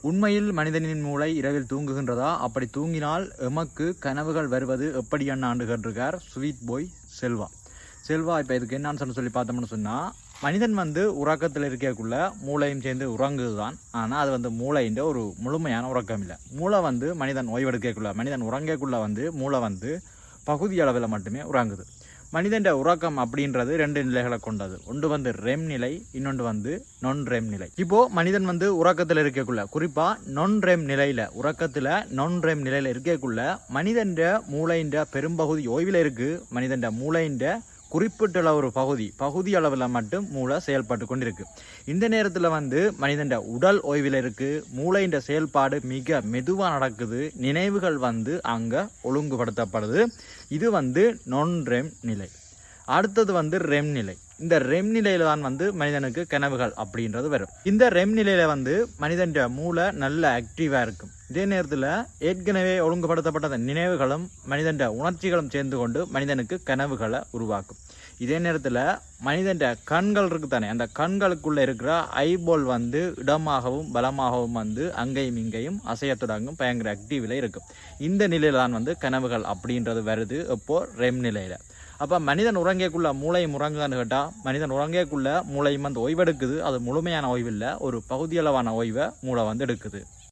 உண்மையில் மனிதனின் மூளை இரவில் தூங்குகின்றதா? அப்படி தூங்கினால் எமக்கு கனவுகள் வருவது எப்படி ஆண்டு கேட்டிருக்கார் ஸ்வீட் பாய் செல்வா. இப்போ இதுக்கு என்னன்னு சொல்லி பார்த்தோம்னு சொன்னால், மனிதன் உறக்கத்தில் இருக்கக்குள்ள மூளையும் சேர்ந்து உறங்குதுதான். ஆனால் அது மூளைன்ற ஒரு முழுமையான உறக்கம் இல்லை. மூளை மனிதன் ஓய்வெடுக்கக்குள்ள, மனிதன் உறங்கக்குள்ள மூளை பகுதி அளவில் மட்டுமே உறங்குது. மனிதன் உறக்கம் அப்படின்றது 2 நிலைகளை கொண்டது. ஒன்று ரெம் நிலை, இன்னொன்று நான் ரெம் நிலை. இப்போ மனிதன் உறக்கத்தில் இருக்கக்குள்ள, குறிப்பா நான் ரெம் நிலையில, உறக்கத்துல நான் ரெம் நிலையில இருக்கக்குள்ள மனிதன் மூளையின் பெரும்பகுதி ஓய்வில் இருக்கு. மனிதன் மூளையின் குறிப்பிட்ட ஒரு பகுதி அளவில் மட்டும் மூளை செயல்பட்டு கொண்டிருக்கு. இந்த நேரத்தில் மனிதன் உடல் ஓய்வில் இருக்கு. மூளையின் செயல்பாடு மிக மெதுவாக நடக்குது. நினைவுகள் அங்கே ஒழுங்குபடுத்தப்படுது. இது நான் ரெம் நிலை. அடுத்தது ரெம் நிலை. இந்த ரெம் நிலையில தான் மனிதனுக்கு கனவுகள் அப்படின்றது வரும். இந்த ரெம் நிலையில மனிதன் மூளை நல்ல ஆக்டிவா இருக்கும். இதே நேரத்தில் ஏற்கனவே ஒழுங்குபடுத்தப்பட்ட நினைவுகளும் மனிதன் உணர்ச்சிகளும் சேர்ந்து கொண்டு மனிதனுக்கு கனவுகளை உருவாக்கும். இதே நேரத்தில் மனிதன் கண்கள் இருக்கு தானே, அந்த கண்களுக்குள்ள இருக்கிற ஐபால் இடமாகவும் பலமாகவும் அங்கேயும் இங்கேயும் அசைய தொடங்கும். பயங்கர ஆக்டிவ்ல இருக்கும். இந்த நிலையில தான் கனவுகள் அப்படின்றது வருது. இப்போ ரெம் நிலையில. அப்போ மனிதன் உறங்கக்குள்ள மூளையும் உறங்குதான்னு கேட்டால், மனிதன் உறங்கக்குள்ள மூளையும் ஓய்வெடுக்குது. அது முழுமையான ஓய்வு இல்லை, ஒரு பகுதியளவான ஓய்வை மூளை எடுக்குது.